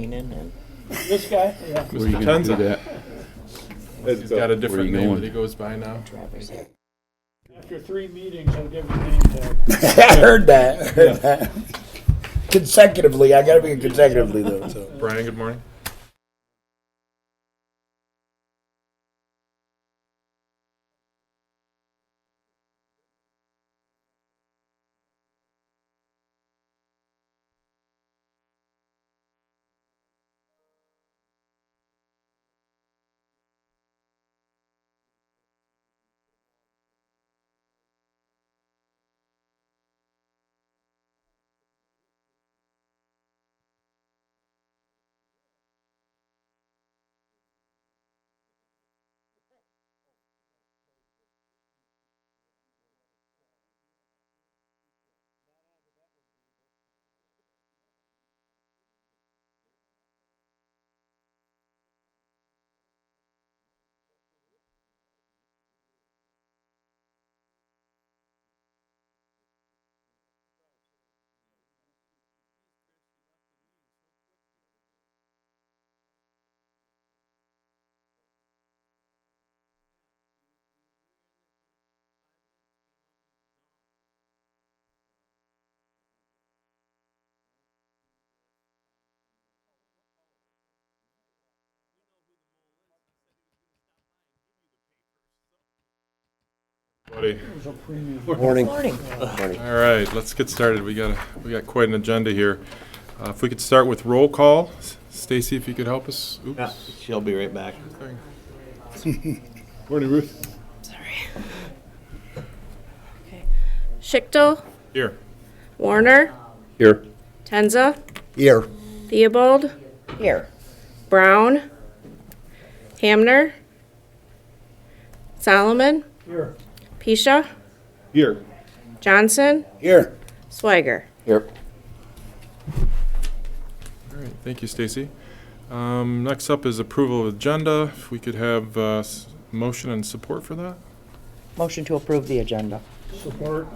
cleaning and. This guy? Yeah. Where are you going to do that? He's got a different Where are you name going? that he goes by now. Traverse. After 3 meetings, I'll give you a name tag. I heard that. Consecutively, I gotta be consecutively though. So. Brian, good morning. Buddy. It was a premium. Morning. Morning. All right, let's get started. We got quite an agenda here. If we could start with roll call. Stacy, if you could help us. Oops. Yeah, she'll be right back. Morning, Ruth. Schichtel, Here. Warner, Here. Tenza, Here. Theobald, Here. Brown, Hamner, Solomon, Here. Pisha, Here. Johnson, Here. Swiger. Here. All right, thank you, Stacy. Next up is approval of agenda. If we could have motion and support for that. Motion to approve the agenda. Support.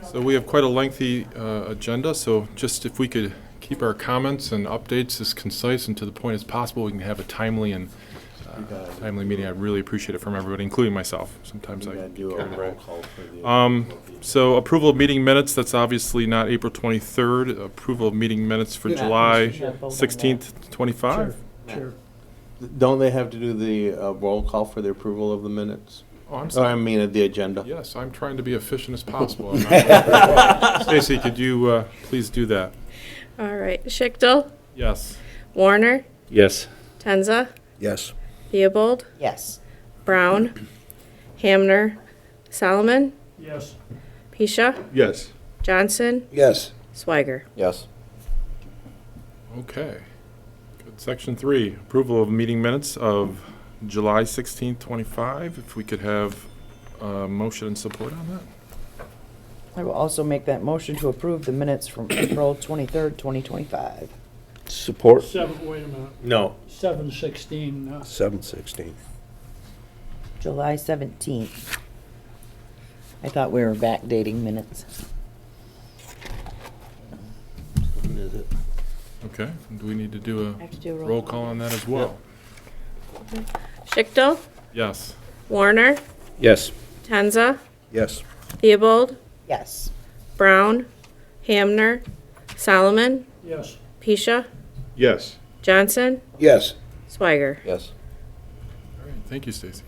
So we have quite a lengthy agenda, so just if we could keep our comments and updates as concise and to the point as possible, we can have a timely meeting. I'd really appreciate it from everybody, including myself. Sometimes I Do a carry roll right. call for the. So approval of meeting minutes, that's obviously not April 23rd. Approval of meeting minutes for July vote on 16th, 25. Sure. Don't they have to do the roll call for the approval of the minutes? Oh, I'm Or sorry. I mean, the agenda? Yes, I'm trying to be efficient as possible. I'm not- Stacy, could you please do that? All right, Schichtel, Yes. Warner, Yes. Tenza, Yes. Theobald, Yes. Brown, Hamner, Solomon, Yes. Pisha, Yes. Johnson, Yes. Swiger. Yes. Okay. Good. Section 3, approval of meeting minutes of July 16th, 25. If we could have motion and support on that. I will also make that motion to approve the minutes from April 23rd, 2025. Support. Wait a minute. No. 7/16. 7/16. July 17th. I thought we were backdating minutes. When is it? Okay. Do we need to do I have to a do a roll call on that as well? Schichtel, Yes. Warner, Yes. Tenza, Yes. Theobald, Yes. Brown, Hamner, Solomon, Yes. Pisha, Yes. Johnson, Yes. Swiger. Yes. All right. Thank you, Stacy.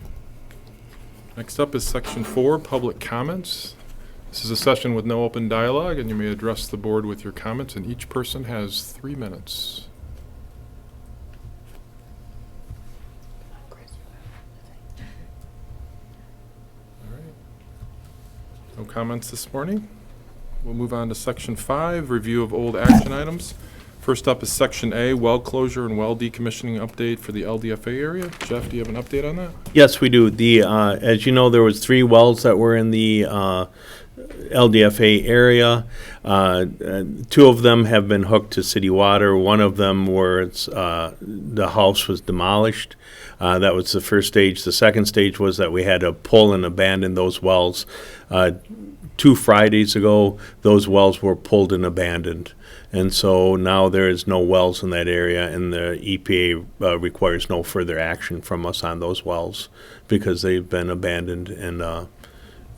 Next up is section 4, public comments. This is a session with no open dialogue, and you may address the board with your comments, and each person has 3 minutes. All right. No comments this morning. We'll move on to section 5, review of old action items. First up is section A, well closure and well decommissioning update for the LDFA area. Jeff, do you have an update on that? Yes, we do. As you know, there was 3 wells that were in the LDFA area. 2 of them have been hooked to city water. One of them where the house was demolished. That was the first stage. The second stage was that we had to pull and abandon those wells. 2 Fridays ago, those wells were pulled and abandoned. And so now there is no wells in that area, and the EPA requires no further action from us on those wells because they've been abandoned, and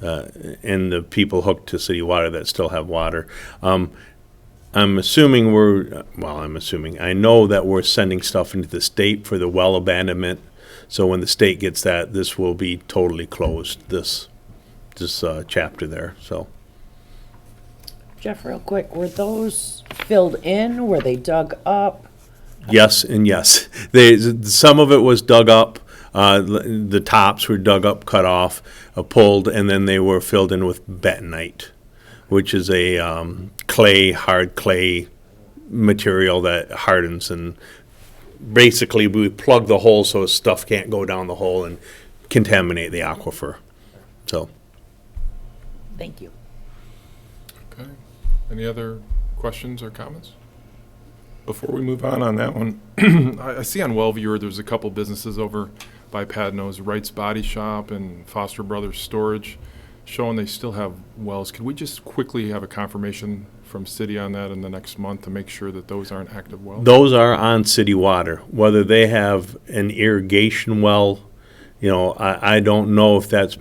the people hooked to city water that still have water. I'm assuming I know that we're sending stuff into the state for the well abandonment. So when the state gets that, this will be totally closed, this chapter there, so. Jeff, real quick, were those filled in? Were they dug up? Yes and yes. Some of it was dug up. The tops were dug up, cut off, pulled, and then they were filled in with bentonite, which is a hard clay material that hardens. And basically, we plug the hole so stuff can't go down the hole and contaminate the aquifer. So. Thank you. Okay. Any other questions or comments? Before we move on that one, I see on Wellviewer there's a couple businesses over by Padno's, Wright's Body Shop and Foster Brothers Storage, showing they still have wells. Could we just quickly have a confirmation from city on that in the next month to make sure that those aren't active wells? Those are on city water. Whether they have an irrigation well, I don't know if that's,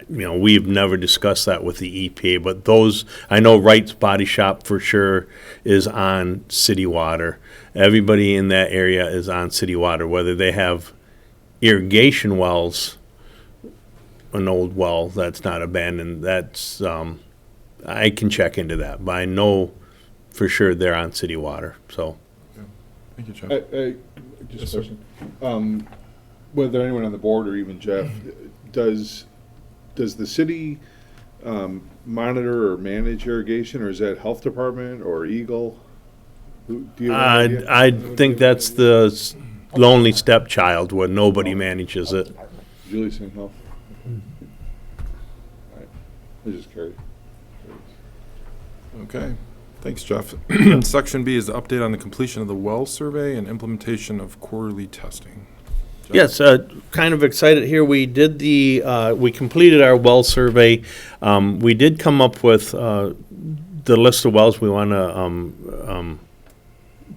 we've never discussed that with the EPA, but those, I know Wright's Body Shop for sure is on city water. Everybody in that area is on city water. Whether they have irrigation wells, an old well that's not abandoned, that's, I can check into that, but I know for sure they're on city water, so. Thank you, Jeff. Just Yes, a sir. question. Whether anyone on the board or even Jeff, does the city monitor or manage irrigation, or is that health department or Eagle? Do you have any idea? I think that's the lonely stepchild where nobody manages it. Julie Singh Health? All right. I was just curious. Okay. Thanks, Jeff. Section B is the update on the completion of the well survey and implementation of quarterly testing. Jeff? Yes, kind of excited here. We did we completed our well survey. We did come up with the list of wells we want to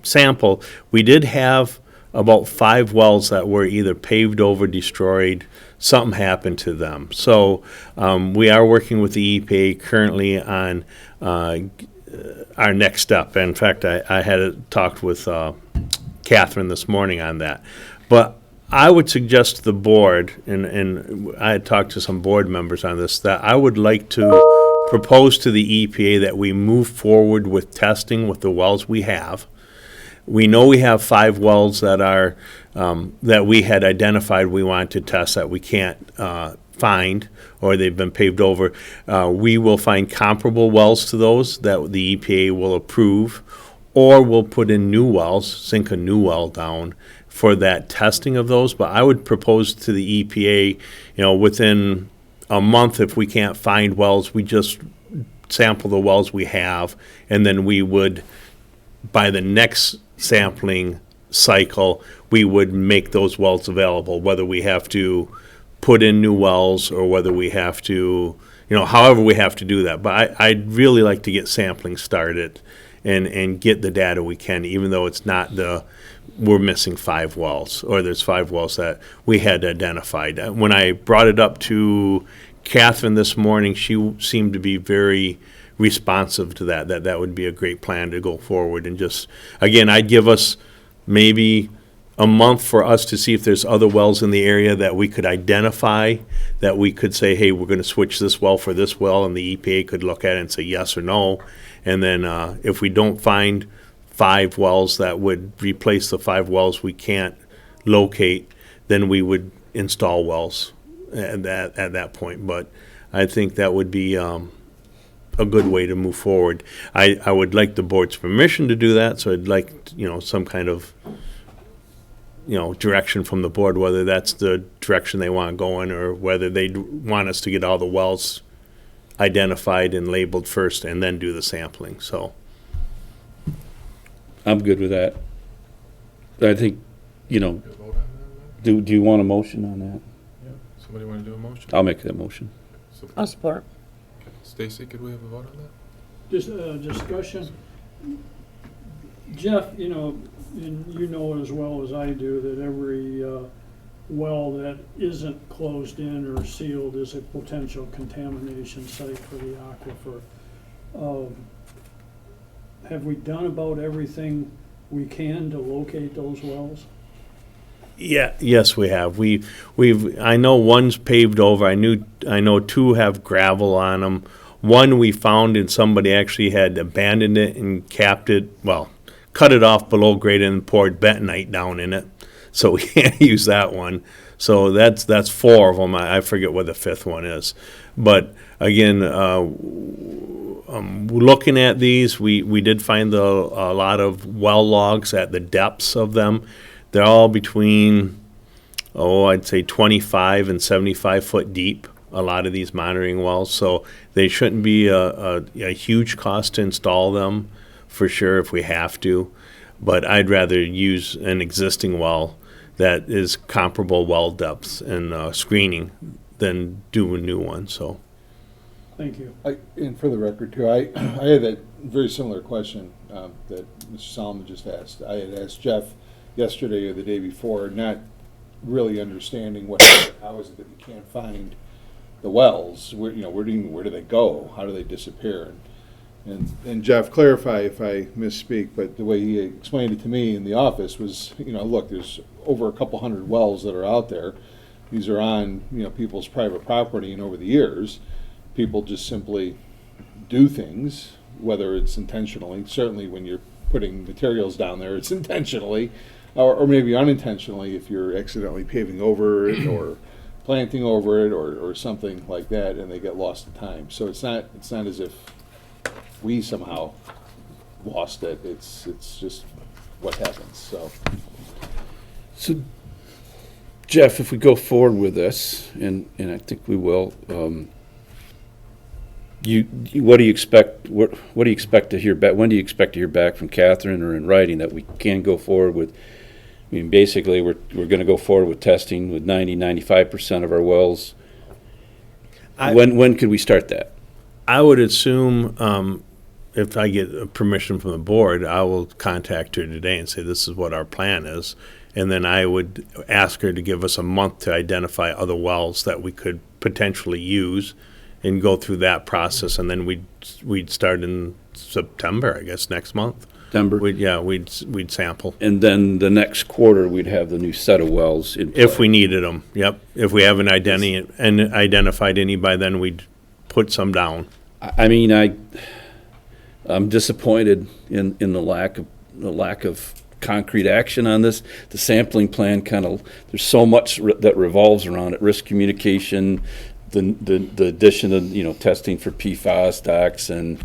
sample. We did have about 5 wells that were either paved over, destroyed, something happened to them. So we are working with the EPA currently on our next step. In fact, I had talked with Catherine this morning on that. But I would suggest to the board, and I had talked to some board members on this, that I would like to propose to the EPA that we move forward with testing with the wells we have. We know we have 5 wells that are that we had identified we want to test that we can't find, or they've been paved over. We will find comparable wells to those that the EPA will approve, or we'll put in new wells, sink a new well down for that testing of those. But I would propose to the EPA, within a month, if we can't find wells, we just sample the wells we have, and then we would, by the next sampling cycle, we would make those wells available, whether we have to put in new wells or whether we have to, however we have to do that. But I'd really like to get sampling started and get the data we can, even though it's not we're missing 5 wells, or there's 5 wells that we had identified. When I brought it up to Catherine this morning, she seemed to be very responsive to that would be a great plan to go forward. And just, again, I'd give us maybe a month for us to see if there's other wells in the area that we could identify, that we could say, hey, we're going to switch this well for this well, and the EPA could look at it and say yes or no. And then if we don't find 5 wells that would replace the 5 wells we can't locate, then we would install wells at that point. But I think that would be a good way to move forward. I would like the board's permission to do that, so I'd like, some kind of, direction from the board, whether that's the direction they want to go in, or whether they want us to get all the wells identified and labeled first and then do the sampling, so. I'm good with that. I think, Get a vote on that? do you want a motion on that? Yeah. Somebody want to do a motion? I'll make that motion. I'll support. Stacy, could we have a vote on that? Just a discussion. Jeff, you know, and you know as well as I do that every well that isn't closed in or sealed is a potential contamination site for the aquifer. Have we done about everything we can to locate those wells? Yeah, yes, we have. I know one's paved over. I know two have gravel on them. One we found and somebody actually had abandoned it and capped it, well, cut it off below grade and poured bentonite down in it. So we can't use that one. So that's four of them. I forget what the fifth one is. But again, looking at these, we did find a lot of well logs at the depths of them. They're all between, I'd say 25 and 75 foot deep, a lot of these monitoring wells. So they shouldn't be a huge cost to install them, for sure, if we have to. But I'd rather use an existing well that is comparable well depths and screening than do a new one, so. Thank you. And for the record too, I had that very similar question that Mr. Solomon just asked. I had asked Jeff yesterday or the day before, not really understanding how is it that we can't find the wells? Where do they go? How do they disappear? And Jeff, clarify if I misspeak, but the way he explained it to me in the office was, look, there's over a couple hundred wells that are out there. These are on, people's private property, and over the years, people just simply do things, whether it's intentionally. Certainly when you're putting materials down there, it's intentionally, or maybe unintentionally if you're accidentally paving over it or planting over it or something like that, and they get lost in time. So it's not as if we somehow lost it. It's just what happens. So, Jeff, if we go forward with this, and I think we will, what do you expect? What do you expect to hear back? When do you expect to hear back from Catherine or in writing that we can go forward with? I mean, basically, we're going to go forward with testing with 95% of our wells. When could we start that? I would assume if I get permission from the board, I will contact her today and say this is what our plan is. And then I would ask her to give us a month to identify other wells that we could potentially use and go through that process. And then we'd start in September, I guess, next month. September? We'd sample. And then the next quarter, we'd have the new set of wells in play. If we needed them, yep. If we haven't identified any by then, we'd put some down. I mean, I'm disappointed in the lack of concrete action on this. The sampling plan there's so much that revolves around it: risk communication, the addition of testing for PFAS, DOX, and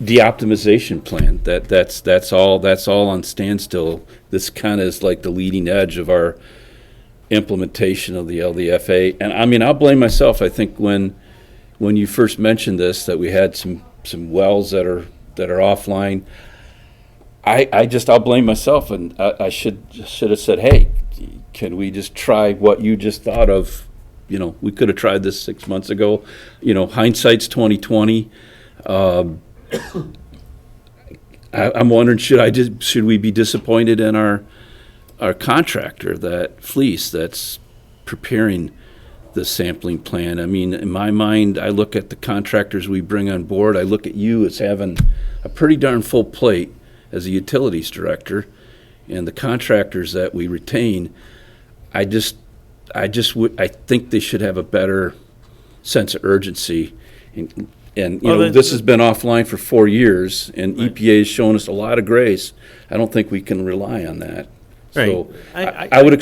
de-optimization plan. That's all on standstill. This kind of is like the leading edge of our implementation of the LDFA. And I mean, I'll blame myself. I think when you first mentioned this, that we had some wells that are offline, I'll blame myself, and I should have said, hey, can we just try what you just thought of? We could have tried this 6 months ago. Hindsight's 2020. I'm wondering, should we be disappointed in our contractor, that Fleece, that's preparing the sampling plan? I mean, in my mind, I look at the contractors we bring on board. I look at you as having a pretty darn full plate as a utilities director, and the contractors that we retain, I think they should have a better sense of urgency. And this has been offline for 4 years, and right. EPA has shown us a lot of grace. I don't think we can rely on that. Right. So I would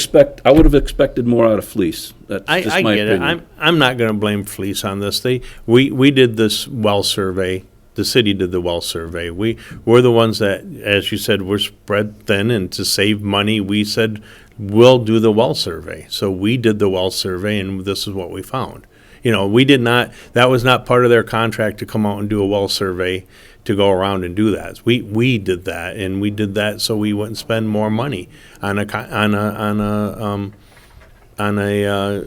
have expected more out of Fleece. That's just my get opinion. it. I'm not going to blame Fleece on this. We did this well survey. The city did the well survey. We're the ones that, as you said, we're spread thin, and to save money, we said we'll do the well survey. So we did the well survey, and this is what we found. We did not. That was not part of their contract to come out and do a well survey to go around and do that. We did that, and we did that so we wouldn't spend more money on on a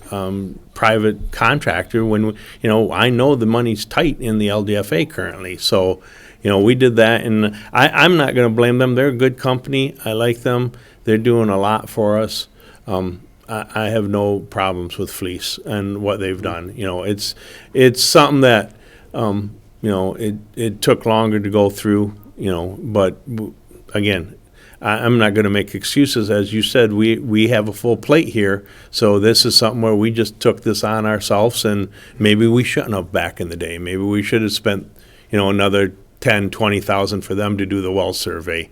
private contractor when, I know the money's tight in the LDFA currently. So, we did that, and I'm not going to blame them. They're a good company. I like them. They're doing a lot for us. I have no problems with Fleece and what they've done. It's something that, it took longer to go through, but again, I'm not going to make excuses. As you said, we have a full plate here, so this is something where we just took this on ourselves, and maybe we shouldn't have back in the day. Maybe we should have spent, another 10, 20,000 for them to do the well survey.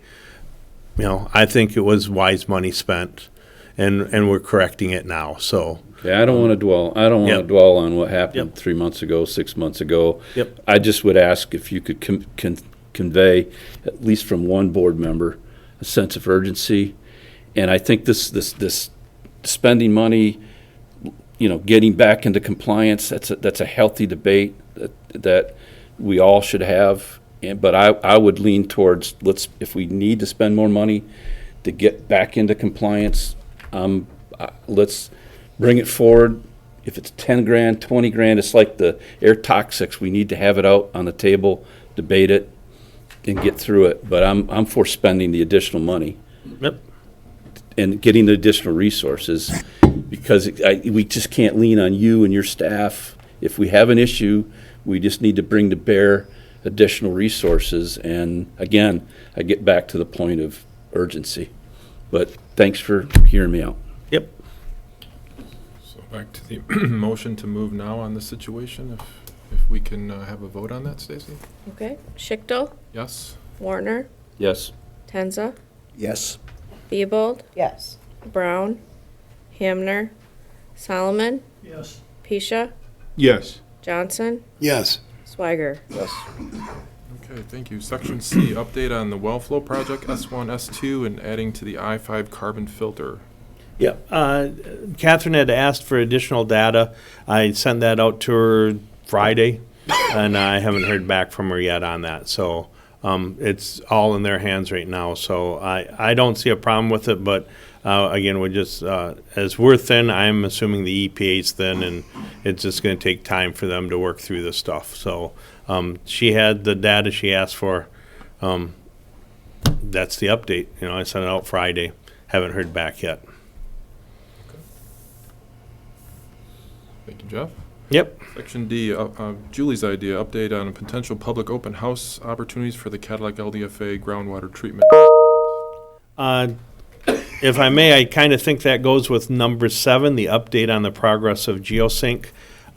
I think it was wise money spent, and we're correcting it now. So Okay, I don't want to dwell. I don't want to Yep. dwell on what happened Yep. 3 months ago, 6 months ago. Yep. I just would ask if you could convey, at least from one board member, a sense of urgency. And I think this spending money, getting back into compliance, that's a healthy debate that we all should have. But I would lean towards, if we need to spend more money to get back into compliance, let's bring it forward. If it's 10 grand, 20 grand, it's like the air toxics. We need to have it out on the table, debate it, and get through it. But I'm for spending the additional money Yep. and getting the additional resources, because we just can't lean on you and your staff. If we have an issue, we just need to bring to bear additional resources. And again, I get back to the point of urgency. But thanks for hearing me out. Yep. So back to the motion to move now on the situation, if we can have a vote on that, Stacy? Okay. Schichtel, Yes? Warner, Yes. Tenza, Yes. Theobald, Yes. Brown, Hamner, Solomon, Yes. Pisha, Yes. Johnson, Yes. Swiger. Yes. Okay, thank you. Section C, update on the well flow project, S1, S2, and adding to the I-5 carbon filter. Yep. Catherine had asked for additional data. I sent that out to her Friday, and I haven't heard back from her yet on that. So it's all in their hands right now. So I don't see a problem with it, but again, we're just, as we're thin, I'm assuming the EPA's thin, and it's just going to take time for them to work through this stuff. So she had the data she asked for. That's the update. I sent it out Friday. Haven't heard back yet. Thank you, Jeff. Yep. Section D, Julie's idea, update on potential public open house opportunities for the Cadillac LDFA groundwater treatment. If I may, I kind of think that goes with number 7, the update on the progress of GeoSync.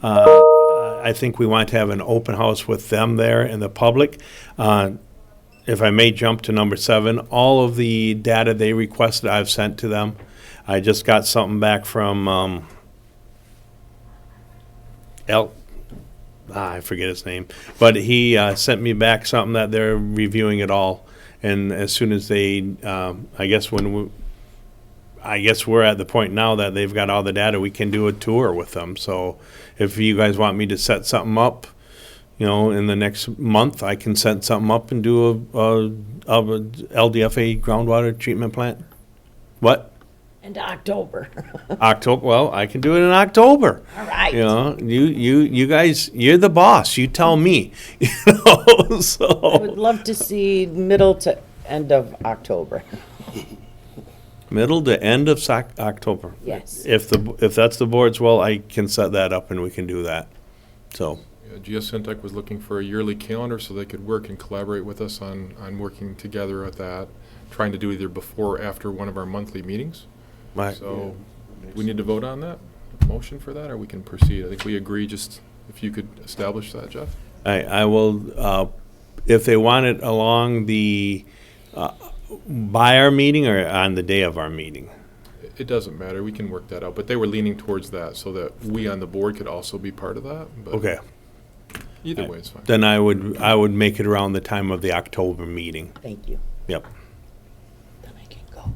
I think we want to have an open house with them there and the public. If I may jump to number 7, all of the data they requested I've sent to them. I just got something back from I forget his name, but he sent me back something that they're reviewing it all. And as soon as they, I guess we're at the point now that they've got all the data, we can do a tour with them. So if you guys want me to set something up, in the next month, I can set something up and do a LDFA groundwater treatment plant. What? And October. October? Well, I can do it in October. All right. You guys, you're the boss. You tell me. I So would love to see middle to end of October. middle to end of October. Yes. If that's the board's will, I can set that up and we can do that. So. Geosyntec was looking for a yearly calendar so they could work and collaborate with us on working together at that, trying to do either before or after one of our monthly meetings. Right. So we need to vote on that, motion for that, or we can proceed. I think we agree, just if you could establish that, Jeff? I will, if they want it along the, by our meeting or on the day of our meeting. It doesn't matter, we can work that out, but they were leaning towards that so that we on the board could also be part of that. But Okay. either way is fine. Then I would make it around the time of the October meeting. Thank you. Yep. Then I can go.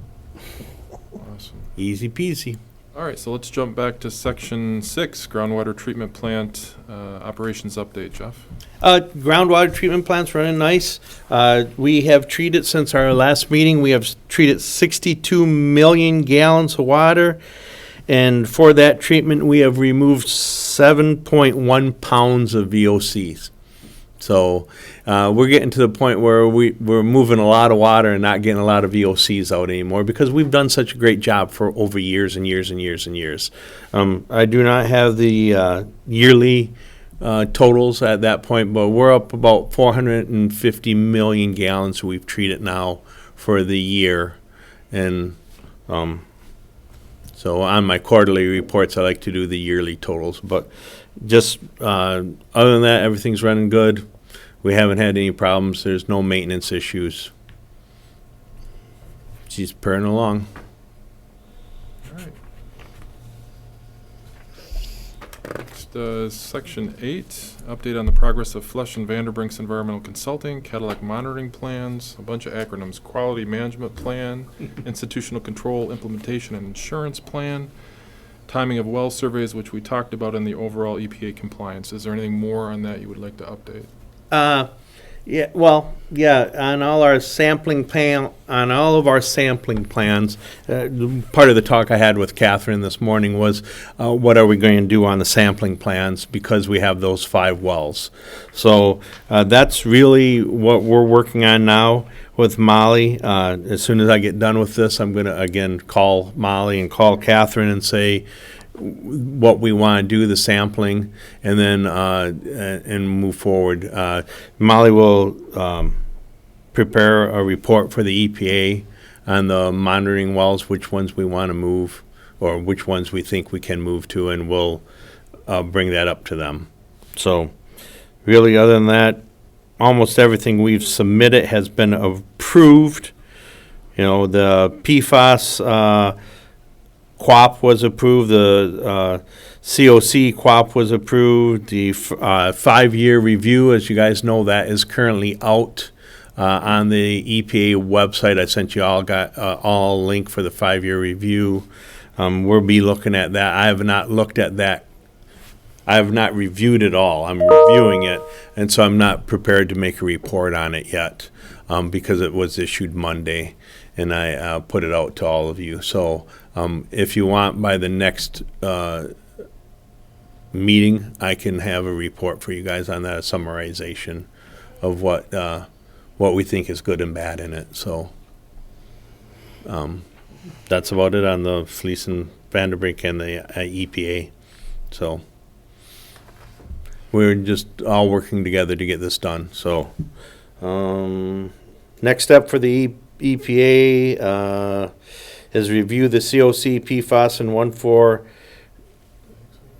Awesome. Easy peasy. All right, so let's jump back to section 6, groundwater treatment plant operations update, Jeff. Groundwater treatment plant's running nice. We have treated, since our last meeting, we have treated 62 million gallons of water. And for that treatment, we have removed 7.1 pounds of VOCs. So we're getting to the point where we're moving a lot of water and not getting a lot of VOCs out anymore because we've done such a great job for over years and years and years and years. I do not have the yearly totals at that point, but we're up about 450 million gallons we've treated now for the year. And so on my quarterly reports, I like to do the yearly totals. But just other than that, everything's running good. We haven't had any problems. There's no maintenance issues. She's purring along. All right. Next, Section 8, update on the progress of Flesh and Vanderbrink's Environmental Consulting, Cadillac Monitoring Plans, a bunch of acronyms, Quality Management Plan, Institutional Control Implementation and Insurance Plan, timing of well surveys, which we talked about in the overall EPA compliance. Is there anything more on that you would like to update? Yeah, well, yeah, on all of our sampling plans, part of the talk I had with Catherine this morning was what are we going to do on the sampling plans because we have those 5 wells. So that's really what we're working on now with Molly. As soon as I get done with this, I'm going to, again, call Molly and call Catherine and say what we want to do, the sampling, and then and move forward. Molly will prepare a report for the EPA on the monitoring wells, which ones we want to move or which ones we think we can move to, and we'll bring that up to them. So really, other than that, almost everything we've submitted has been approved. You know, the PFAS QAP was approved, the COC QAP was approved, the 5-year review, as you guys know, that is currently out on the EPA website. I sent you all a link for the 5-year review. We'll be looking at that. I have not looked at that. I have not reviewed it all. I'm reviewing it, and so I'm not prepared to make a report on it yet because it was issued Monday, and I put it out to all of you. So if you want, by the next meeting, I can have a report for you guys on that, a summarization of what we think is good and bad in it. So that's about it on the Fleece and Vanderbrink and the EPA. So we're just all working together to get this done. So next step for the EPA is review the COC, PFAS, and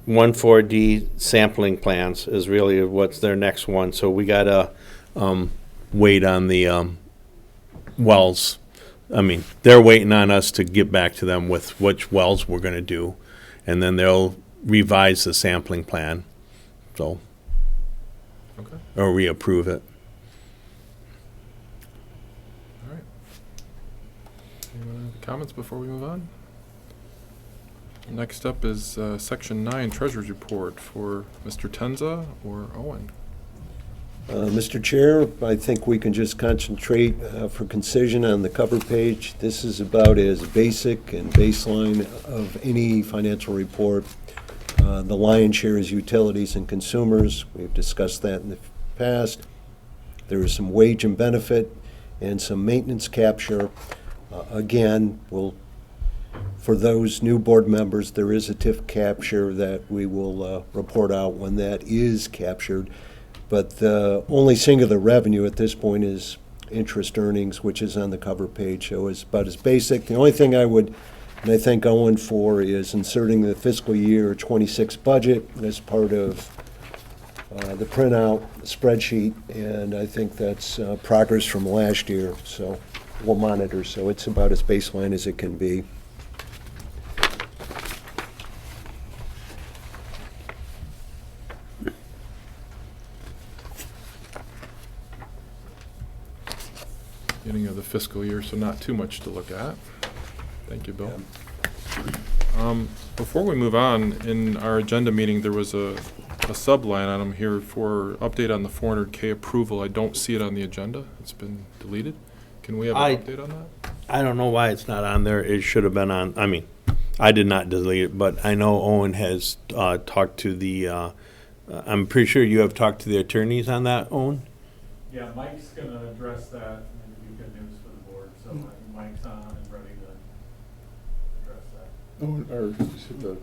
1,4-D sampling plans is really what's their next one. So we got to wait on the wells. I mean, they're waiting on us to get back to them with which wells we're going to do, and then they'll revise the sampling plan. So, Okay. or reapprove it. All right. Anyone have comments before we move on? Next up is Section 9, Treasurer's Report for Mr. Tenza or Owen. Mr. Chair, I think we can just concentrate for concision on the cover page. This is about as basic and baseline of any financial report. The lion's share is utilities and consumers. We've discussed that in the past. There is some wage and benefit and some maintenance capture. Again, for those new board members, there is a TIF capture that we will report out when that is captured. But the only singular revenue at this point is interest earnings, which is on the cover page. So it's about as basic. The only thing I would, and I thank Owen for, is inserting the fiscal year 26 budget as part of the printout spreadsheet. And I think that's progress from last year. So we'll monitor. So it's about as baseline as it can be. Beginning of the fiscal year, so not too much to look at. Thank you, Bill. Before we move on, in our agenda meeting, there was a sub-line item here for update on the 400K approval. I don't see it on the agenda. It's been deleted. Can we have an update on that? I don't know why it's not on there. It should have been on. I mean, I did not delete it, but I know Owen has talked to the, I'm pretty sure you have talked to the attorneys on that, Owen? Yeah, Mike's gonna address that, and it'll be good news for the board, so I think Mike's on and ready to address that. Oh, or just hit the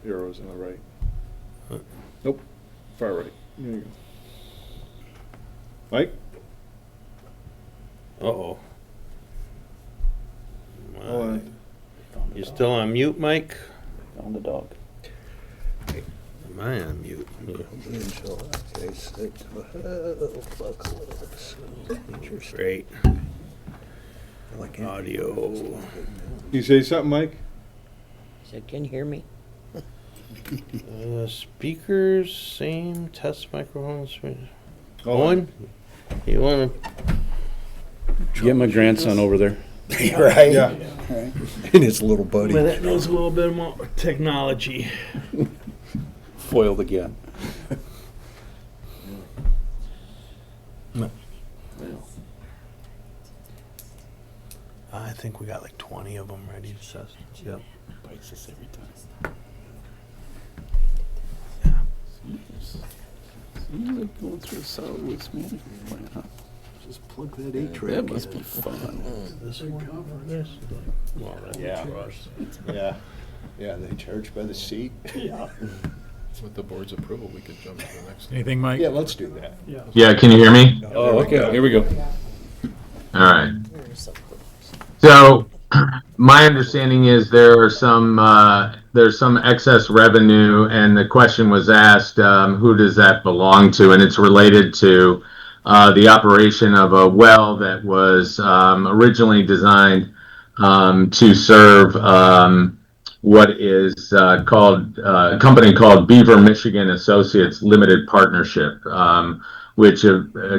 arrows on the right. Nope, far right. There you go. Mike? Uh-oh. Hold on. You still on mute, Mike? On the dog. Am I on mute? Great. Audio. You say something, Mike? Said, can you hear me? Speakers, same, test microphones. Hold on. Owen, you want Get my grandson over there. Right? Yeah. And his little buddy. to? That knows a little bit more technology. Foiled again. I think we got like 20 of them ready to test. Yep. Bites us every time. Seems like going through a solid waste management plan, huh? Just plug that 8-track That must be fun. This one, this. Well, that's Yeah. for us. Yeah, yeah, they charge by the seat. Yeah, With the board's approval, we could jump to the next. Anything, Mike? Yeah, let's do that. yeah. Yeah, can you hear me? Oh, okay, here we go. All right. So, my understanding is there's some excess revenue, and the question was asked, who does that belong to? And it's related to the operation of a well that was originally designed to serve what is called a company called Beaver Michigan Associates Limited Partnership, which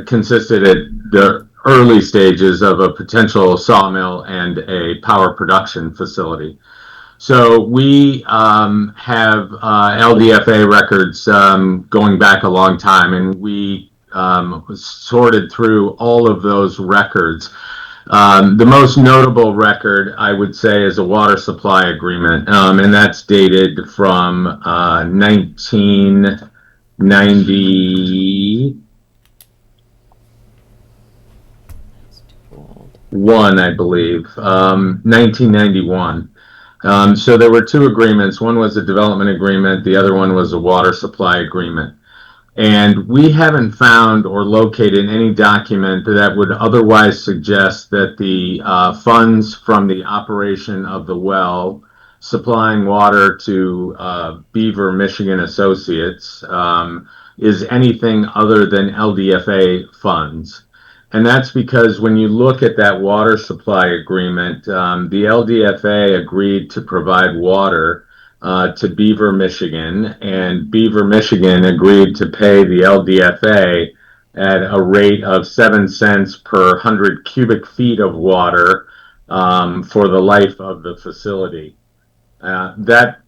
consisted at the early stages of a potential sawmill and a power production facility. So we have LDFA records going back a long time, and we sorted through all of those records. The most notable record, I would say, is a water supply agreement, and that's dated from 1990. One, I believe, 1991. So there were two agreements. One was a development agreement. The other one was a water supply agreement. And we haven't found or located any document that would otherwise suggest that the funds from the operation of the well supplying water to Beaver Michigan Associates is anything other than LDFA funds. And that's because when you look at that water supply agreement, the LDFA agreed to provide water to Beaver, Michigan, and Beaver, Michigan agreed to pay the LDFA at a rate of 7 cents per 100 cubic feet of water for the life of the facility. That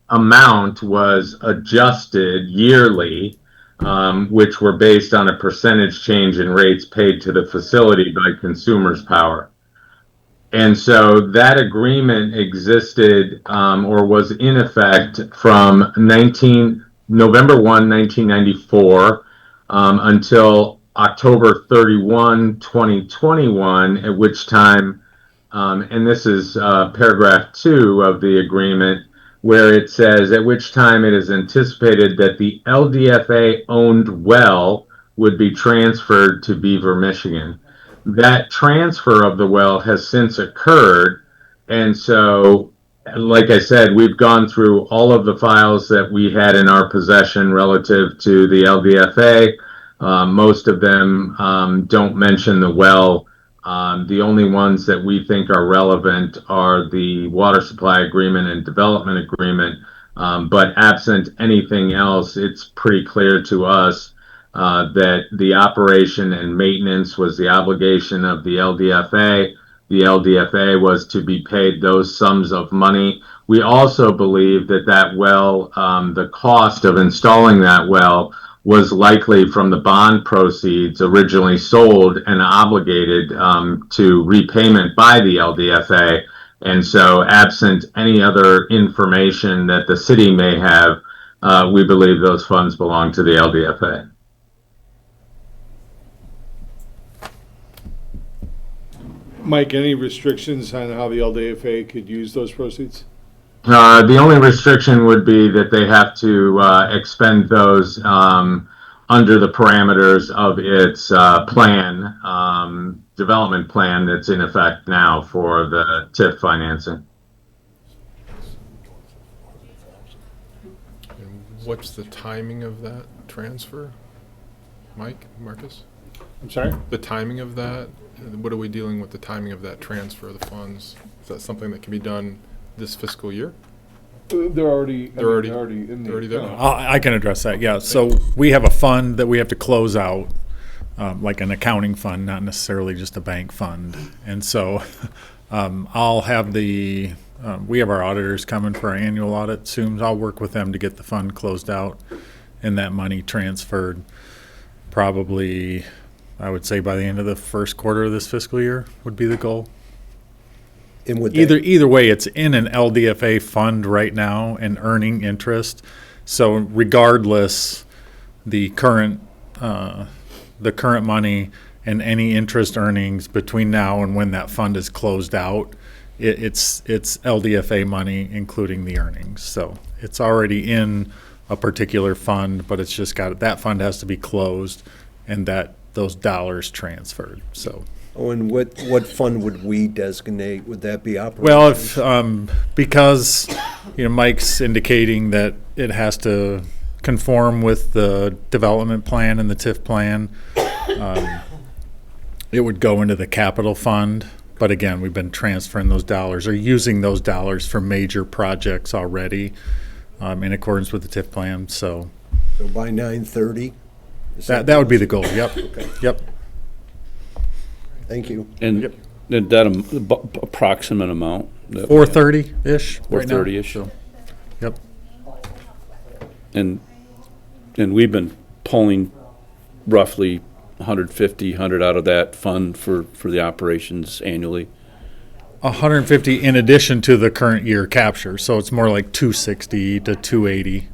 amount was adjusted yearly, which were based on a percentage change in rates paid to the facility by Consumers Power. And so that agreement existed or was in effect from November 1, 1994 until October 31, 2021, at which time, and this is paragraph 2 of the agreement, where it says, at which time it is anticipated that the LDFA-owned well would be transferred to Beaver, Michigan. That transfer of the well has since occurred, and so, like I said, we've gone through all of the files that we had in our possession relative to the LDFA. Most of them don't mention the well. The only ones that we think are relevant are the water supply agreement and development agreement. But absent anything else, it's pretty clear to us that the operation and maintenance was the obligation of the LDFA. The LDFA was to be paid those sums of money. We also believe that that well, the cost of installing that well was likely from the bond proceeds originally sold and obligated to repayment by the LDFA And so absent any other information that the city may have, we believe those funds belong to the LDFA. Mike, any restrictions on how the LDFA could use those proceeds? The only restriction would be that they have to expend those under the parameters of its development plan that's in effect now for the TIF financing. And what's the timing of that transfer? Marcus? I'm sorry? The timing of that? What are we dealing with the timing of that transfer of the funds? Is that something that can be done this fiscal year? They're already They're in the already there? account. I can address that, yeah. So we have a fund that we have to close out, like an accounting fund, not necessarily just a bank fund. And so I'll have we have our auditors coming for our annual audit soon. I'll work with them to get the fund closed out and that money transferred probably, I would say, by the end of the first quarter of this fiscal year would be the goal. And would that- Either way, it's in an LDFA fund right now and earning interest. So regardless, the current money and any interest earnings between now and when that fund is closed out, it's LDFA money, including the earnings. So it's already in a particular fund, but it's just that fund has to be closed and those dollars transferred. So. Oh, and what fund would we designate? Would that be operations? Well, because Mike's indicating that it has to conform with the development plan and the TIF plan, it would go into the capital fund. But again, we've been transferring those dollars or using those dollars for major projects already in accordance with the TIF plan. So by 9:30? that would be the goal. Yep. Okay. Yep. Thank you. And that approximate amount? 430-ish. 430-ish. So, yep. And we've been pulling roughly 100 out of that fund for the operations annually. 150 in addition to the current year capture, so it's more like 260 to 280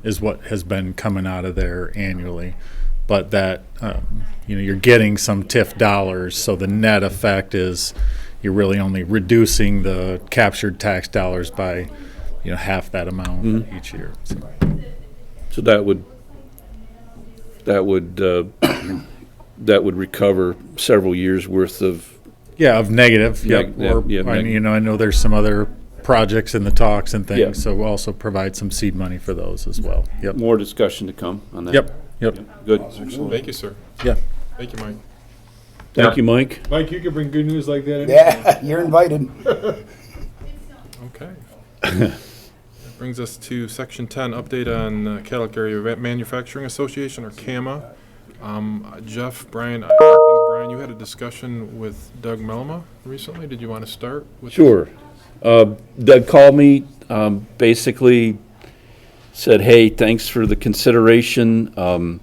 is what has been coming out of there annually. But that you're getting some TIF dollars, so the net effect is you're really only reducing the captured tax dollars by half that amount each year. So that would recover several years worth of. Yeah, of negative. Yep. I know there's some other projects in the talks and things, Yeah. so we'll also provide some seed money for those as well. Yep. More discussion to come on that. Yep. Good. Thank you, sir. Yeah. Thank you, Mike. Thank you, Mike. Mike, you can bring good news like that anytime. Yeah, you're invited. Okay. That brings us to Section 10, update on Cadillac Area Manufacturing Association, or CAMA. Jeff, Brian, I think, Brian, you had a discussion with Doug Melma recently. Did you want to start with? Sure. Doug called me, basically said, hey, thanks for the consideration.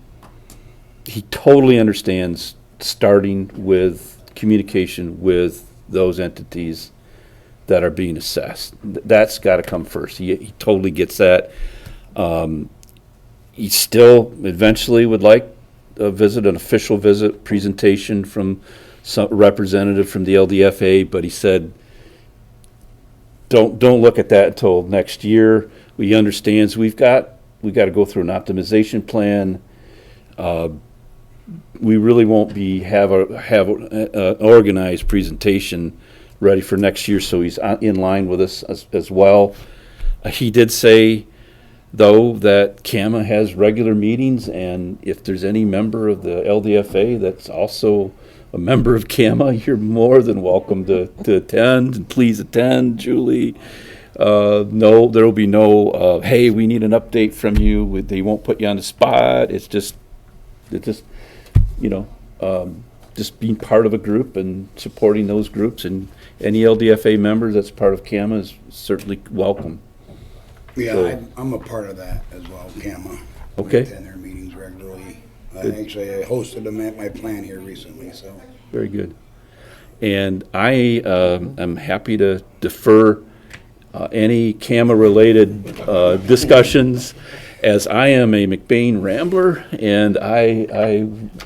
He totally understands starting with communication with those entities that are being assessed. That's got to come first. He totally gets that. He still eventually would like an official visit presentation from some representative from the LDFA, but he said, don't look at that until next year. We understand we got to go through an optimization plan. We really won't have an organized presentation ready for next year, so he's in line with us as well. He did say, though, that CAMA has regular meetings, and if there's any member of the LDFA that's also a member of CAMA, you're more than welcome to attend, and please attend, Julie. No, there will be no, hey, we need an update from you. They won't put you on the spot. It's just just being part of a group and supporting those groups, and any LDFA member that's part of CAMA is certainly welcome. Yeah, I'm a part of that as well, CAMA. Okay. I attend their meetings regularly. I hosted them at my plant here recently, so. Very good. And I am happy to defer any CAMA-related discussions, as I am a McBain rambler, and I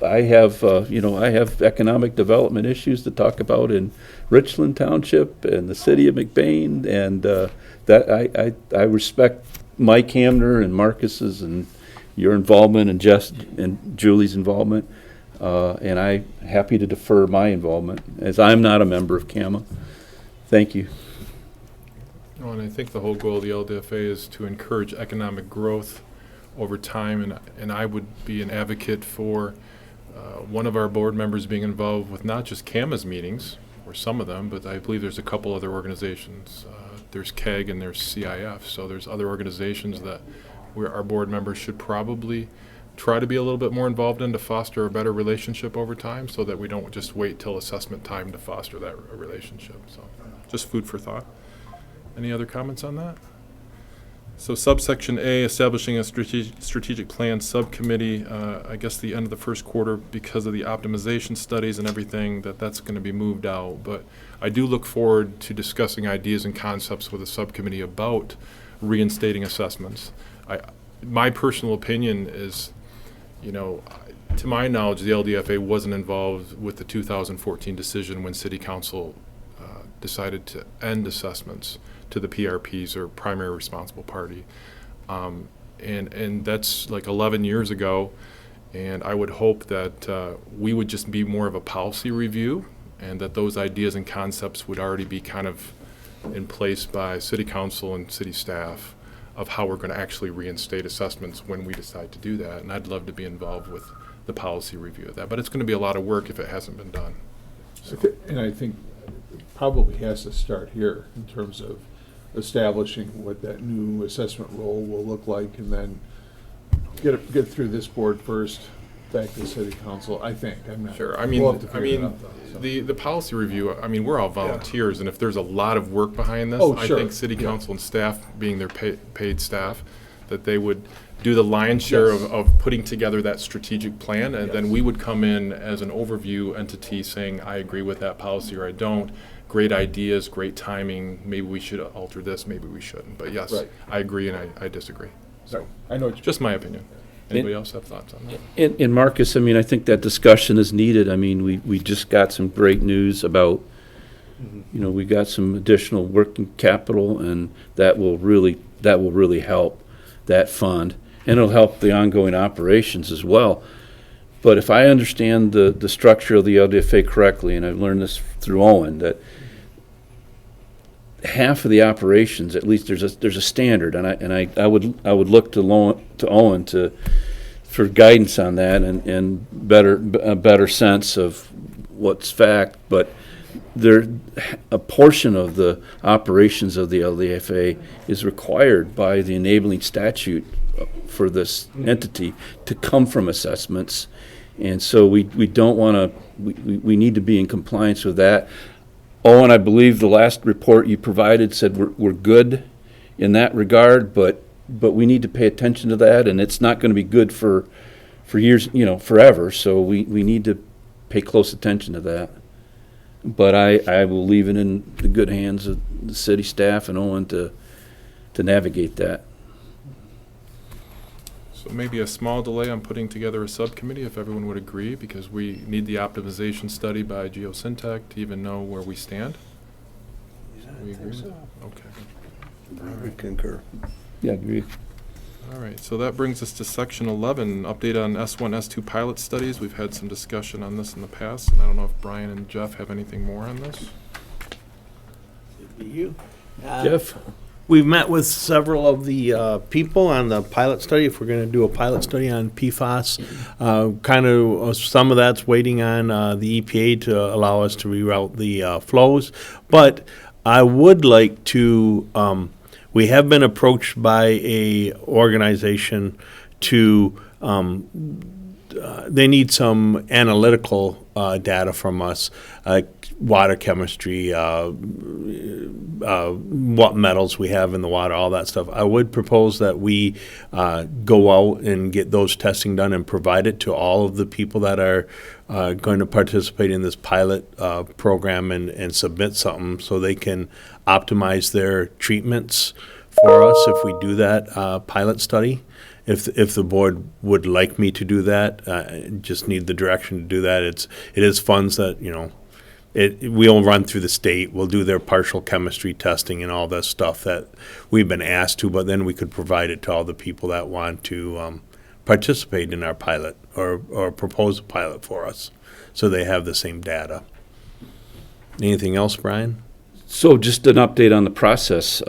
have I have economic development issues to talk about in Richland Township and the city of McBain, and that I respect Mike Hamner and Marcus's and your involvement and Jess and Julie's involvement, and I'm happy to defer my involvement, as I'm not a member of CAMA. Thank you. Oh, and I think the whole goal of the LDFA is to encourage economic growth over time, and I would be an advocate for one of our board members being involved with not just CAMA's meetings, or some of them, but I believe there's a couple other organizations. There's KEG and there's CIF, so there's other organizations that where our board members should probably try to be a little bit more involved in to foster a better relationship over time, so that we don't just wait till assessment time to foster that relationship. So just food for thought. Any other comments on that? So subsection A, establishing a strategic plan subcommittee, I guess the end of the first quarter, because of the optimization studies and everything, that's going to be moved out. But I do look forward to discussing ideas and concepts with a subcommittee about reinstating assessments. My personal opinion is, to my knowledge, the LDFA wasn't involved with the 2014 decision when City Council decided to end assessments to the PRPs, or primary responsible party. And that's like 11 years ago, and I would hope that we would just be more of a policy review, and that those ideas and concepts would already be kind of in place by City Council and city staff of how we're going to actually reinstate assessments when we decide to do that. And I'd love to be involved with the policy review of that, but it's going to be a lot of work if it hasn't been done. So. And I think it probably has to start here in terms of establishing what that new assessment role will look like, and then get through this board first, back to city council. I think. I'm not sure. We'll have to figure it out, though, so. The policy review. I mean, we're all volunteers, and if there's a lot of work behind this, Oh, I sure. think city council and staff, being their paid staff, that they would do the lion's share of putting together that strategic plan, and then we would come in as an overview entity saying, I agree with that policy or I don't. Great ideas, great timing, maybe we should alter this, maybe we shouldn't. But yes, Right. I agree and I disagree. Right. I know what Just my opinion. Anybody else have thoughts on that? And Marcus, I mean, I think that discussion is needed. I mean, we just got some great news about, we got some additional working capital, and that will really help that fund, and it'll help the ongoing operations as well. But if I understand the structure of the LDFA correctly, and I've learned this through Owen, that half of the operations, at least there's a standard, and I would look to Owen for guidance on that, and a better sense of what's fact. But a portion of the operations of the LDFA is required by the enabling statute for this entity to come from assessments. And so we don't want to, we need to be in compliance with that. Owen, I believe the last report you provided said we're good in that regard, but we need to pay attention to that, and it's not going to be good for years, forever. So we need to pay close attention to that. But I will leave it in the good hands of the city staff and Owen to navigate that. So maybe a small delay on putting together a subcommittee, if everyone would agree, because we need the optimization study by Geosyntec to even know where we stand. We agree? Okay. I would concur. Yeah, agree. All right, so that brings us to section 11, update on S1, S2 pilot studies. We've had some discussion on this in the past, and I don't know if Brian and Jeff have anything more on this. Jeff? We've met with several of the people on the pilot study, if we're going to do a pilot study on PFAS. Some of that's waiting on the EPA to allow us to reroute the flows. But I would like to, we have been approached by a organization to, they need some analytical data from us. water chemistry, what metals we have in the water, all that stuff. I would propose that we go out and get those testing done and provide it to all of the people that are going to participate in this pilot program and submit something so they can optimize their treatments for us if we do that pilot study. If the board would like me to do that, just need the direction to do that. It is funds that, we'll run through the state. We'll do their partial chemistry testing and all this stuff that we've been asked to, but then we could provide it to all the people that want to participate in our pilot or propose a pilot for us, so they have the same data. Anything else, Brian? So just an update on the process.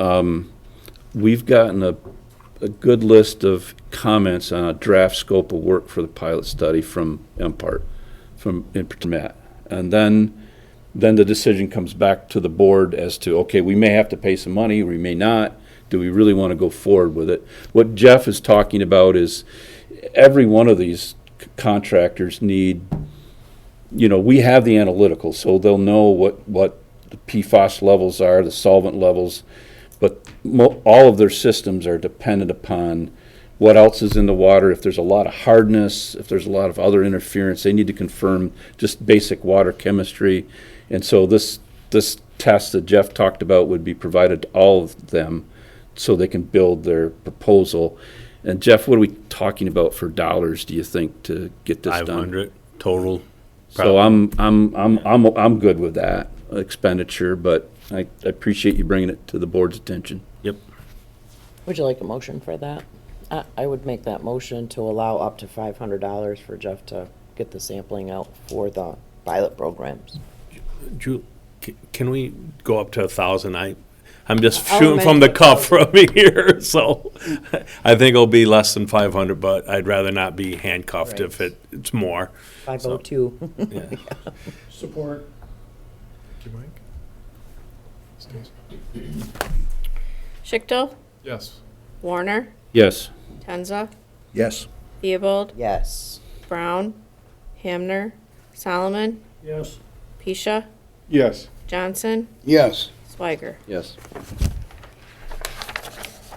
We've gotten a good list of comments on a draft scope of work for the pilot study from MPART, from Matt. And then the decision comes back to the board as to, okay, we may have to pay some money, we may not. Do we really want to go forward with it? What Jeff is talking about is every one of these contractors need, we have the analytical, so they'll know what the PFAS levels are, the solvent levels, but all of their systems are dependent upon what else is in the water. If there's a lot of hardness, if there's a lot of other interference, they need to confirm just basic water chemistry. And so this test that Jeff talked about would be provided to all of them so they can build their proposal. And Jeff, what are we talking about for dollars, do you think, to get this done? 500 total. So I'm good with that expenditure, but I appreciate you bringing it to the board's attention. Yep. Would you like a motion for that? I would make that motion to allow up to $500 for Jeff to get the sampling out for the pilot programs. Can we go up to 1,000? I'm just I'll shooting from amend the it. cuff from here, so I think it'll be less than 500, but I'd rather not be handcuffed if it's more. 502. Yeah. Support. Thank you, Mike. Stacy? Schichtel, Yes. Warner, Yes. Tenza, Yes. Theobald, Yes. Brown, Hamner, Solomon, Yes. Pisha, Yes. Johnson, Yes. Swiger. Yes.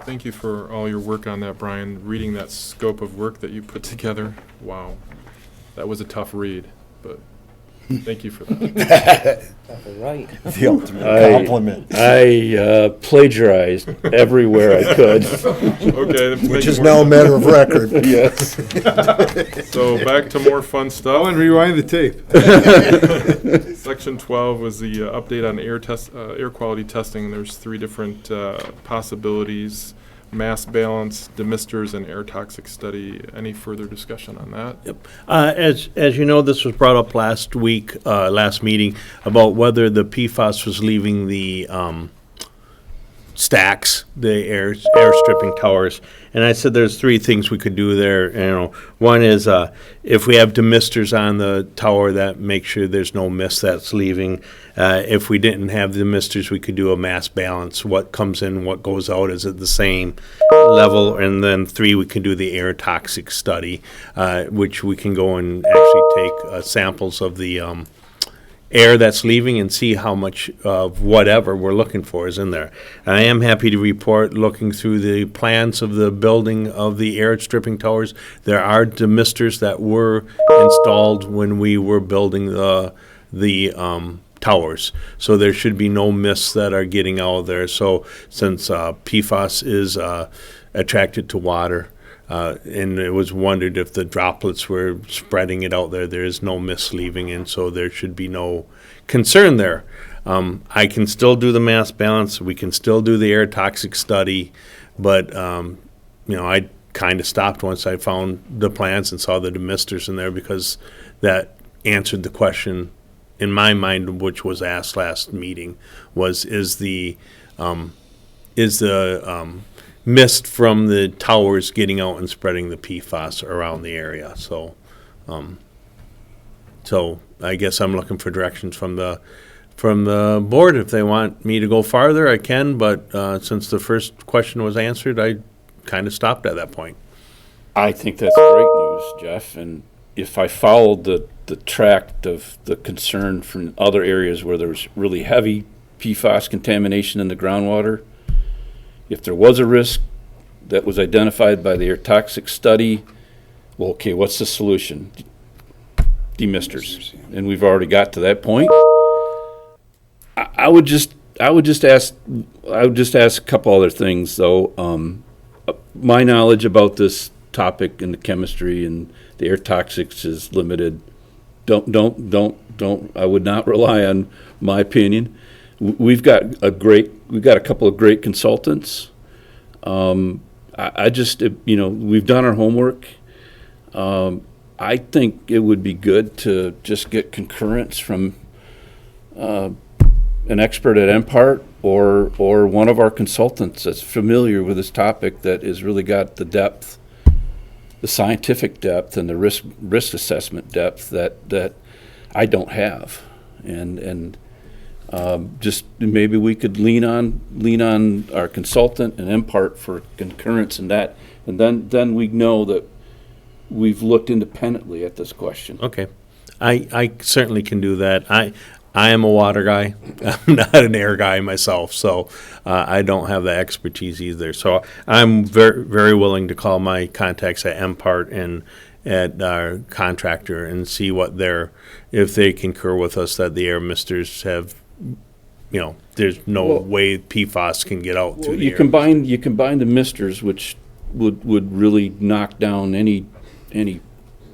Thank you for all your work on that, Brian. Reading that scope of work that you put together, wow. That was a tough read, but thank you for that. Right. The ultimate compliment. I plagiarized everywhere I could. Okay. then Which make is more now a sense. matter of record. Yes. So back to more fun Oh, stuff. and rewind the tape. Section 12 was the update on air quality testing. There's 3 different possibilities: mass balance, demisters, and air toxic study. Any further discussion on that? Yep. As you know, this was brought up last week, last meeting, about whether the PFAS was leaving the stacks, the air stripping towers. And I said there's 3 things we could do there. One is if we have demisters on the tower, that make sure there's no mist that's leaving. If we didn't have demisters, we could do a mass balance. What comes in, what goes out, is it the same level? And then 3, we can do the air toxic study, which we can go and actually take samples of the air that's leaving and see how much of whatever we're looking for is in there. And I am happy to report, looking through the plans of the building of the air stripping towers, there are demisters that were installed when we were building the towers. So there should be no mists that are getting out of there. So since PFAS is attracted to water, and it was wondered if the droplets were spreading it out there. There is no mist leaving, and so there should be no concern there. I can still do the mass balance. We can still do the air toxic study, but I kind of stopped once I found the plans and saw the demisters in there, because that answered the question in my mind, which was asked last meeting, was is the mist from the towers getting out and spreading the PFAS around the area. So I guess I'm looking for directions from the board. If they want me to go farther, I can, but since the first question was answered, I kind of stopped at that point. I think that's great news, Jeff. And if I followed the tract of the concern from other areas where there's really heavy PFAS contamination in the groundwater. If there was a risk that was identified by the air toxic study, well, okay, what's the solution? Demisters. And we've already got to that point. I would just ask a couple other things though. My knowledge about this topic in the chemistry and the air toxics is limited. Don't, I would not rely on my opinion. We've got a couple of great consultants. I just, we've done our homework. I think it would be good to just get concurrence from an expert at MPART or one of our consultants that's familiar with this topic, that has really got the depth, the scientific depth and the risk assessment depth that I don't have. And just maybe we could lean on our consultant and MPART for concurrence in that, and then we know that we've looked independently at this question. Okay. I certainly can do that. I am a water guy. I'm not an air guy myself, so I don't have the expertise either. So I'm very, very willing to call my contacts at MPART and at our contractor and see if they concur with us that the air misters have, there's no way PFAS can get out through the air. You combine the misters, which would really knock down any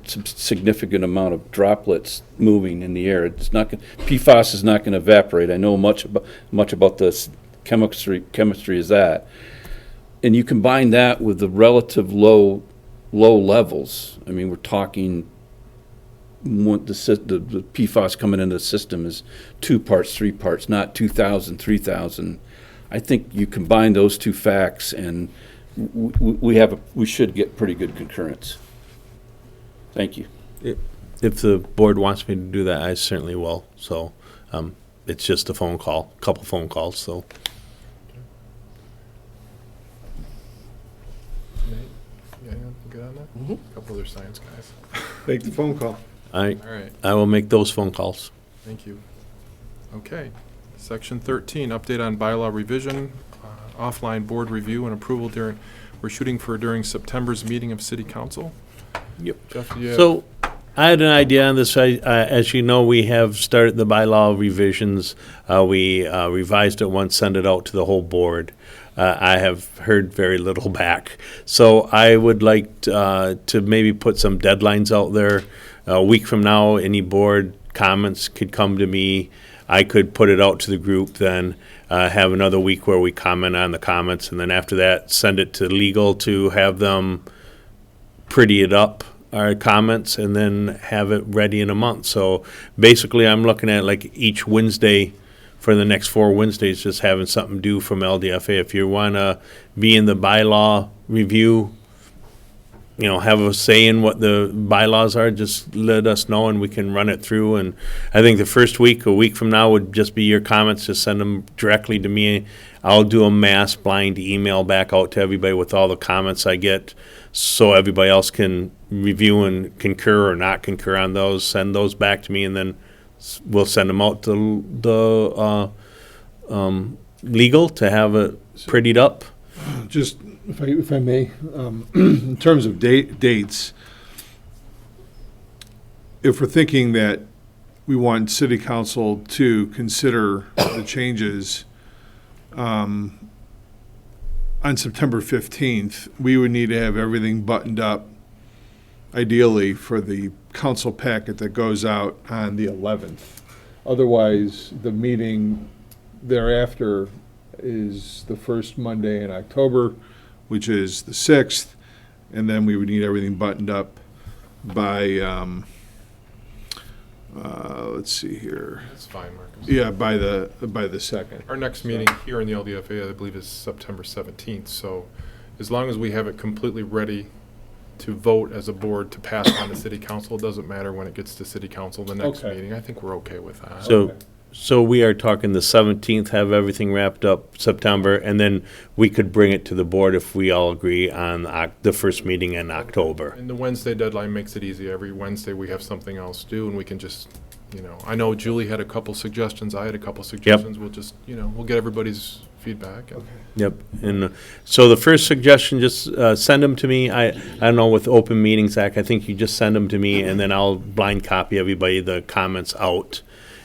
significant amount of droplets moving in the air. It's not PFAS is not going to evaporate. I know much about this chemistry is that, and you combine that with the relative low levels. I mean, we're talking the PFAS coming into the system is 2 parts, 3 parts, not 2,000, 3,000. I think you combine those two facts, and we should get pretty good concurrence. Thank you. If the board wants me to do that, I certainly will. So it's just a couple phone calls. So Nate, you got anything good on that? A couple other science guys. Make the phone call. All right. I will make those phone calls. Thank you. Okay. Section 13, update on bylaw revision, offline board review and approval we're shooting for during September's meeting of City Council. Yep. Jeff, do you have- So I had an idea on this. As you know, we have started the bylaw revisions. We revised it once, sent it out to the whole board. I have heard very little back. So I would like to maybe put some deadlines out there. A week from now, any board comments could come to me. I could put it out to the group, then have another week where we comment on the comments, and then after that, send it to legal to have them pretty it up, our comments, and then have it ready in a month. So basically, I'm looking at like each Wednesday for the next 4 Wednesdays, just having something due from LDFA. If you want to be in the bylaw review, have a say in what the bylaws are, just let us know and we can run it through. And I think the first week, a week from now, would just be your comments. Just send them directly to me. I'll do a mass blind email back out to everybody with all the comments I get, so everybody else can review and concur or not concur on those. Send those back to me, and then we'll send them out to the legal to have it prettied up. Just, if I may, in terms of dates, if we're thinking that we want city council to consider the changes on September 15th, we would need to have everything buttoned up, ideally, for the council packet that goes out on the 11th. Otherwise, the meeting thereafter is the first Monday in October, which is the 6th, and then we would need everything buttoned up by, let's see here. That's fine, Marcus. Yeah, by the 2nd. Our next meeting here in the LDFA, I believe, is September 17th. So as long as we have it completely ready to vote as a board to pass on to City Council, it doesn't matter when it gets to City Council the next Okay. meeting. I think we're okay with that. So So we are talking the 17th, have everything wrapped up September, and then we could bring it to the board if we all agree on the first meeting in October. And the Wednesday deadline makes it easy. Every Wednesday, we have something else due, and we can just, I know Julie had a couple suggestions, I had a couple suggestions. We'll just, we'll get everybody's feedback. And Yep, and so the first suggestion, just send them to me. I don't know, with Open Meetings Act, I think you just send them to me, and then I'll blind copy everybody the comments out.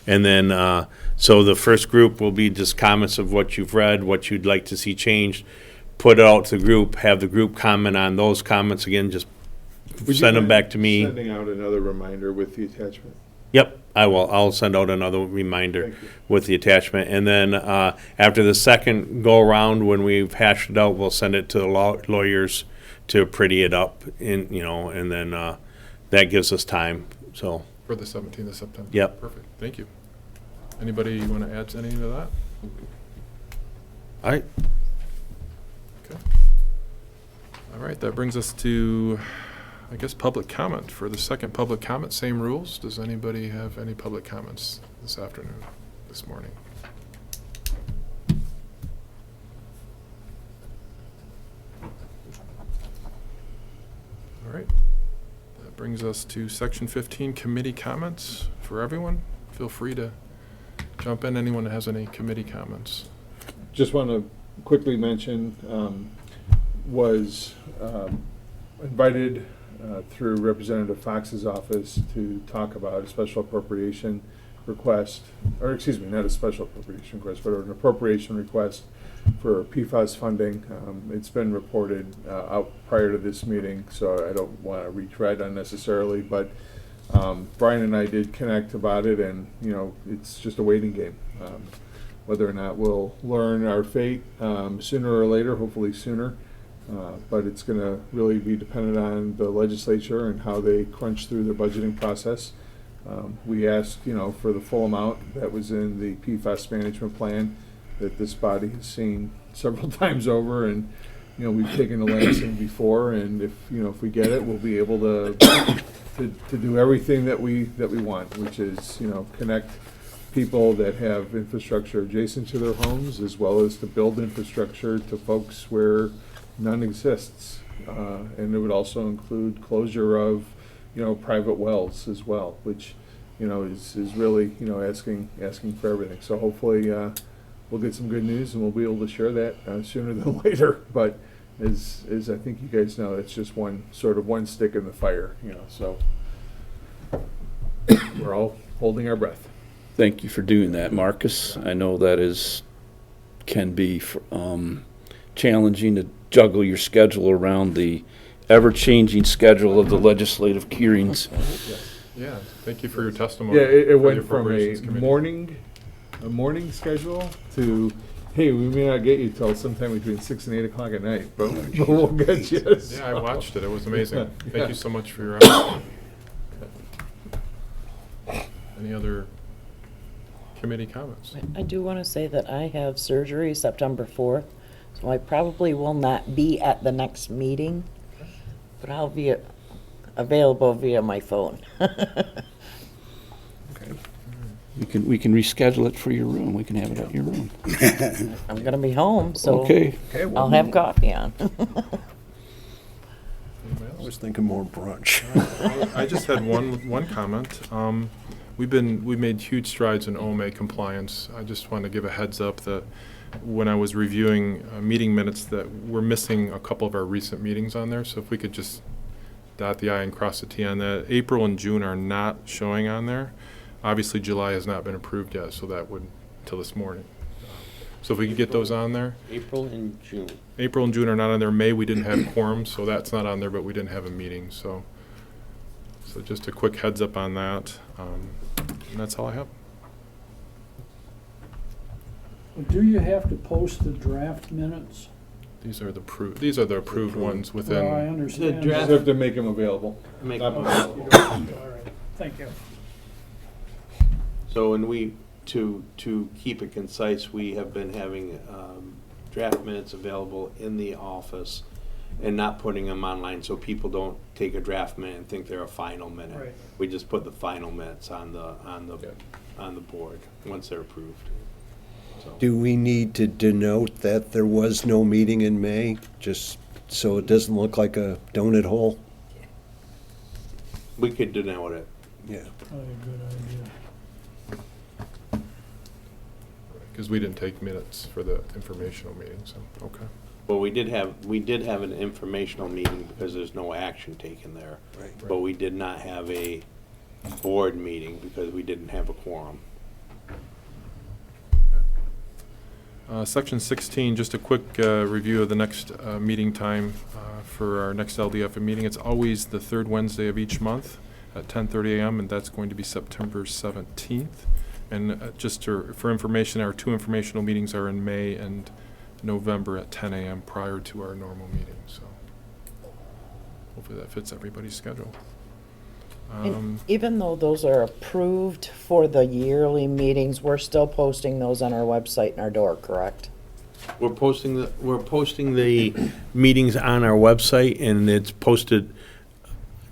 And then, so the first group will be just comments of what you've read, what you'd like to see changed. Put it out to the group, have the group comment on those comments again, just Would you send them mind back to me. Sending out another reminder with the attachment. Yep, I will. I'll send out another reminder Thank you. with the attachment. And then after the second go-around, when we've hashed it out, we'll send it to the lawyers to pretty it up, and then that gives us time, so. for the 17th of September. Yep. Perfect, thank you. Anybody want to add anything to that? All right. Okay. All right, that brings us to, I guess, public comment. For the second public comment, same rules. Does anybody have any public comments this afternoon, this morning? All right. That brings us to section 15, committee comments for everyone. Feel free to jump in, anyone that has any committee comments. Just want to quickly mention, was invited through Representative Fox's office to talk about a special appropriation request, or excuse me, not a special appropriation request, but an appropriation request for PFAS funding. It's been reported out prior to this meeting, so I don't want to retread unnecessarily, but Brian and I did connect about it, and it's just a waiting game. Whether or not we'll learn our fate sooner or later, hopefully sooner, but it's going to really be dependent on the legislature and how they crunch through their budgeting process. We asked, for the full amount that was in the PFAS management plan that this body has seen several times over, and we've taken a Lansing before, and if we get it, we'll be able to do everything that we want, which is connect people that have infrastructure adjacent to their homes, as well as to build infrastructure to folks where none exists, and it would also include closure of private wells as well, which is really asking for everything. So hopefully we'll get some good news, and we'll be able to share that sooner than later. But as I think you guys know, it's just one stick in the fire, so we're all holding our breath. Thank you for doing that, Marcus. I know that can be challenging to juggle your schedule around the ever-changing schedule of the legislative hearings. Yeah, thank you for your testimony. Yeah, it for the went from Appropriations a Committee. morning schedule to, hey, we may not get you till sometime between 6 and 8 o'clock at night, but we'll get you. Yeah, I watched it. It was amazing. Yeah. Thank you so much for your effort. Any other committee comments? I do want to say that I have surgery September 4th, so I probably will not be at the next meeting, but I'll be available via my phone. We can reschedule it for your room. We can have it at your room. I'm going to be home, so Okay. I'll have coffee on. Anybody I else? was thinking more brunch. I just had one comment. We made huge strides in OMA compliance. I just want to give a heads up that when I was reviewing meeting minutes, that we're missing a couple of our recent meetings on there. So if we could just dot the I and cross the T on that. April and June are not showing on there. Obviously, July has not been approved yet, so that would until this morning. So if we could get those on there. April and June. April and June are not on there. May, we didn't have quorum, so that's not on there, but we didn't have a meeting, so just a quick heads up on that. And that's all I have. Do you have to post the draft minutes? These are the approved ones within. Well, I understand. You just have to make them available. Make Not Okay, available. all right, thank you. So when to keep it concise, we have been having draft minutes available in the office and not putting them online so people don't take a draft minute and think they're a final minute. Right. We just put the final minutes on the Yeah. board once they're approved. So Do we need to denote that there was no meeting in May, just so it doesn't look like a donut hole? we could denote it. Yeah. Probably a good idea. Because we didn't take minutes for the informational meeting, so, okay. Well, we did have an informational meeting because there's no action taken there. Right. But we did not have a board meeting because we didn't have a quorum. Section 16, just a quick review of the next meeting time for our next LDFA meeting. It's always the third Wednesday of each month at 10:30 a.m., and that's going to be September 17th. And for information, our two informational meetings are in May and November at 10 a.m. prior to our normal meeting, so hopefully that fits everybody's schedule. And even though those are approved for the yearly meetings, we're still posting those on our website and our door, correct? We're posting the meetings on our website, and it's posted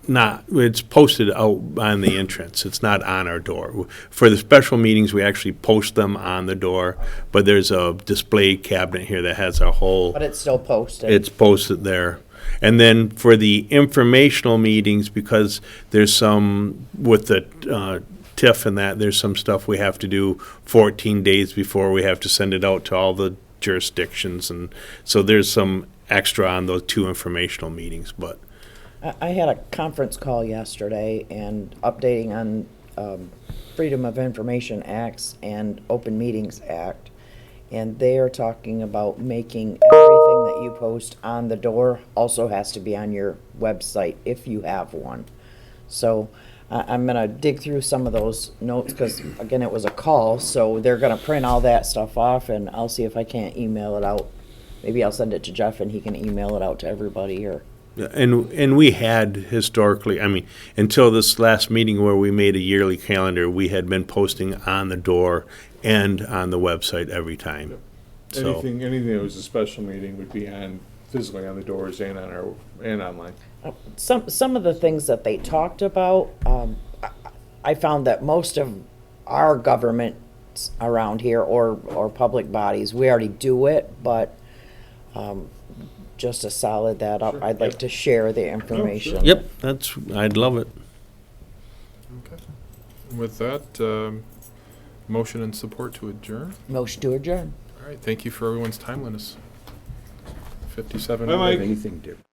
out on the entrance. It's not on our door. For the special meetings, we actually post them on the door, but there's a display cabinet here that has a whole. But it's still posted. It's posted there. And then for the informational meetings, because there's some, with the TIF and that, there's some stuff we have to do 14 days before we have to send it out to all the jurisdictions. And so there's some extra on those two informational meetings, but. I had a conference call yesterday and updating on Freedom of Information Acts and Open Meetings Act. And they are talking about making everything that you post on the door also has to be on your website if you have one. So I'm gonna dig through some of those notes because, again, it was a call. So they're gonna print all that stuff off and I'll see if I can't email it out. Maybe I'll send it to Jeff and he can email it out to everybody or. And we had historically, I mean, until this last meeting where we made a yearly calendar, we had been posting on the door and on the website every time. So, Anything that was a special meeting would be physically on the doors and and online. Some of the things that they talked about, I found that most of our governments around here or public bodies, we already do it, but just to solid that up, I'd like to share the information. yep, I'd love it. Okay. With that, motion and support to adjourn. Motion to adjourn. All right, thank you for everyone's timeliness. 57. Bye, Mike. Anything different?